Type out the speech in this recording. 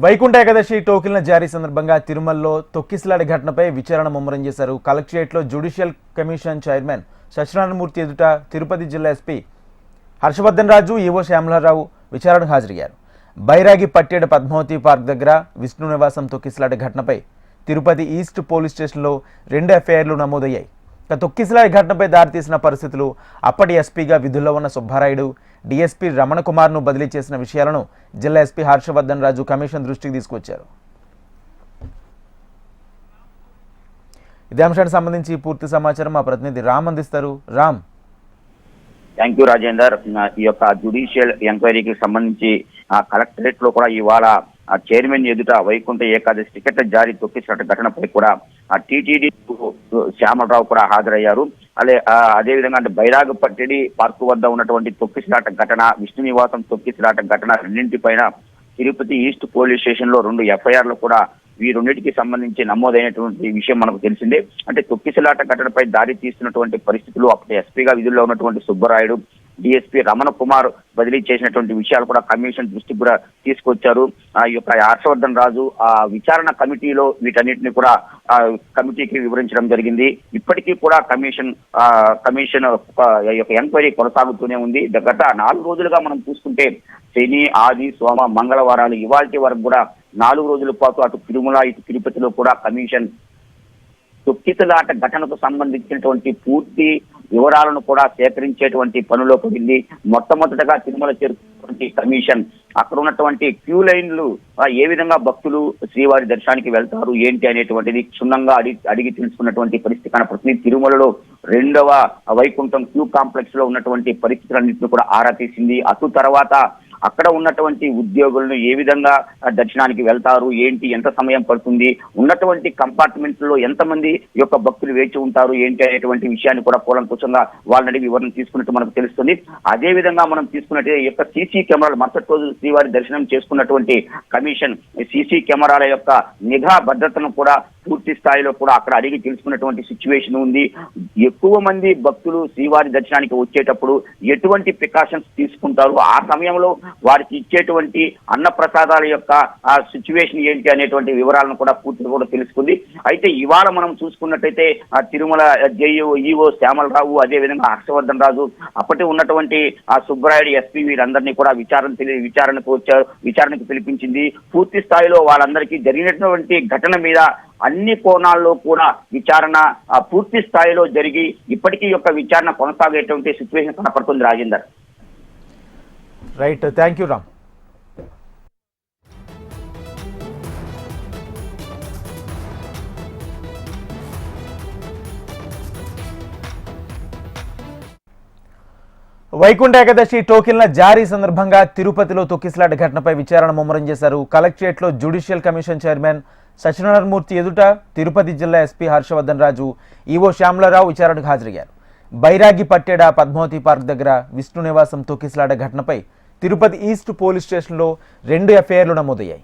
వైకుంఠ ఏకాదశి టోకెన్ల జారీ సందర్భంగా తిరుమలలో తొక్కిసలాట ఘటనపై విచారణ ముమ్మరం చేశారు. కలెక్టరేట్లో జ్యుడిషియల్ కమిషన్ చైర్మన్ సత్యనారాయణమూర్తి ఎదుట తిరుపతి జిల్లా ఎస్పీ హర్షవర్ధన్ రాజు, ఈవో శ్యామలారావు విచారణకు హాజరయ్యారు. బైరాగి పట్టేడ పద్మావతి పార్క్ దగ్గర విష్ణు నివాసం తొక్కిసలాట ఘటనపై తిరుపతి ఈస్ట్ పోలీస్ స్టేషన్లో 2 ఎఫ్ఐఆర్లు నమోదయ్యాయి. తొక్కిసలాట ఘటనపై దారితీసిన పరిస్థితులు, అప్పటి ఎస్పీగా విధుల్లో ఉన్న సుబ్బారాయుడు, డీఎస్పీ రమణ కుమార్ను బదిలీ చేసిన విషయాలను జిల్లా ఎస్పీ హర్షవర్ధన్ రాజు కమిషన్ దృష్టికి తీసుకొచ్చారు. ఇదే అంశానికి సంబంధించి పూర్తి సమాచారం మా ప్రతినిధి రామ్ అందిస్తారు. రామ్. Thank you Rajender. ఈ యొక్క జ్యుడిషియల్ ఎంక్వైరీకి సంబంధించి కలెక్టరేట్ లో కూడా ఇవాళ చైర్మన్ ఎదుట వైకుంఠ ఏకాదశి టికెట్ల జారీ తొక్కిసలాట ఘటనపై కూడా టీటీడీ శ్యామలరావు కూడా హాజరయ్యారు. అదేవిధంగా బైరాగపట్టిడి పార్కు వద్ద ఉన్నటువంటి తొక్కిసలాట ఘటన, విష్ణు నివాసం తొక్కిసలాట ఘటన రెండింటిపైన తిరుపతి ఈస్ట్ పోలీస్ స్టేషన్ లో 2 ఎఫ్ఐఆర్లు కూడా ఈ రెండింటికి సంబంధించి నమోదైనటువంటి విషయం మనకు తెలిసిందే. అంటే తొక్కిసలాట ఘటనపై దారి తీస్తున్నటువంటి పరిస్థితులు, అప్పటి ఎస్పీగా విధుల్లో ఉన్నటువంటి సుబ్బరాయుడు, డిఎస్పీ రమణ కుమార్ బదిలీ చేసినటువంటి విషయాలు కూడా కమిషన్ దృష్టికి కూడా తీసుకొచ్చారు. ఈ యొక్క హర్షవర్ధన్ రాజు విచారణ కమిటీలో వీటన్నిటిని కూడా కమిటీకి వివరించడం జరిగింది. ఇప్పటికీ కూడా కమిషన్ యొక్క ఎంక్వైరీ కొనసాగుతూనే ఉంది. గత 4 రోజులుగా మనం చూసుకుంటే శని, ఆది, సోమ, మంగళవారాలు ఇవాల్టి వరకు కూడా 4 రోజుల పాటు అటు తిరుమల ఇటు తిరుపతిలో కూడా కమిషన్ తొక్కిసలాట ఘటనకు సంబంధించినటువంటి పూర్తి వివరాలను కూడా సేకరించేటువంటి పనిలో పడింది. మొట్టమొదటగా తిరుమల చేరుకున్నటువంటి కమిషన్ అక్కడ ఉన్నటువంటి క్యూ లైన్లు ఏ విధంగా భక్తులు శ్రీవారి దర్శనానికి వెళ్తారు ఏంటి అనేటువంటిది క్షుణ్ణంగా అడిగి తెలుసుకున్నటువంటి పరిస్థితి కనపడుతుంది. తిరుమలలో 2వ వైకుంఠం క్యూ కాంప్లెక్స్ లో ఉన్నటువంటి పరిస్థితులన్నింటినీ కూడా ఆరా తీసింది. అటు తర్వాత అక్కడ ఉన్నటువంటి ఉద్యోగులను ఏ విధంగా దర్శనానికి వెళ్తారు ఏంటి, ఎంత సమయం పడుతుంది, ఉన్నటువంటి కంపార్ట్మెంట్లో ఎంతమంది యొక్క భక్తులు వేచి ఉంటారు ఏంటి అనేటువంటి విషయాన్ని కూడా కూలంకుషంగా వాళ్ళని అడిగి వివరణ తీసుకున్నట్టు మనకు తెలుస్తుంది. అదే విధంగా మనం తీసుకున్నట్టు యొక్క సీసీ కెమెరాలు మరుసటి రోజు శ్రీవారి దర్శనం చేసుకున్నటువంటి కమిషన్ సీసీ కెమెరాల యొక్క నిఘా భద్రతను కూడా పూర్తి స్థాయిలో కూడా అక్కడ అడిగి తెలుసుకున్నటువంటి సిచ్యువేషన్ ఉంది. ఎక్కువ మంది భక్తులు శ్రీవారి దర్శనానికి వచ్చేటప్పుడు ఎటువంటి ప్రికాషన్స్ తీసుకుంటారు, ఆ సమయంలో వారికి ఇచ్చేటువంటి అన్న ప్రసాదాల యొక్క ఆ సిచ్యువేషన్ ఏంటి అనేటువంటి వివరాలను కూడా పూర్తిగా కూడా తెలుసుకుంది. అయితే ఇవాళ మనం చూసుకున్నట్టయితే తిరుమల జేఈఓ, ఈవో శ్యామలరావు, అదేవిధంగా హర్షవర్ధన్ రాజు, అప్పటి ఉన్నటువంటి సుబ్బరాయుడు ఎస్పీ వీరందరినీ కూడా విచారణకు పిలిపించింది. పూర్తి స్థాయిలో వాళ్ళందరికీ జరిగినటువంటి ఘటన మీద అన్ని కోణాల్లో కూడా విచారణ పూర్తి స్థాయిలో జరిగి ఇప్పటికీ యొక్క విచారణ కొనసాగేటువంటి సిచ్యువేషన్ కనపడుతుంది Rajender. Right, thank you Ram. Vaikuntha Ekadashi టోకెన్ల జారీ సందర్భంగా తిరుపతిలో తొక్కిసలాట ఘటనపై విచారణ ముమ్మరం చేశారు. కలెక్టరేట్లో జ్యుడిషియల్ కమిషన్ చైర్మన్ సత్యనారాయణమూర్తి ఎదుట తిరుపతి జిల్లా ఎస్పీ హర్షవర్ధన్ రాజు, ఈవో శ్యామలారావు విచారణకు హాజరయ్యారు. బైరాగి పట్టేడ పద్మావతి పార్క్ దగ్గర విష్ణు నివాసం తొక్కిసలాట ఘటనపై తిరుపతి ఈస్ట్ పోలీస్ స్టేషన్లో 2 ఎఫ్ఐఆర్లు నమోదయ్యాయి.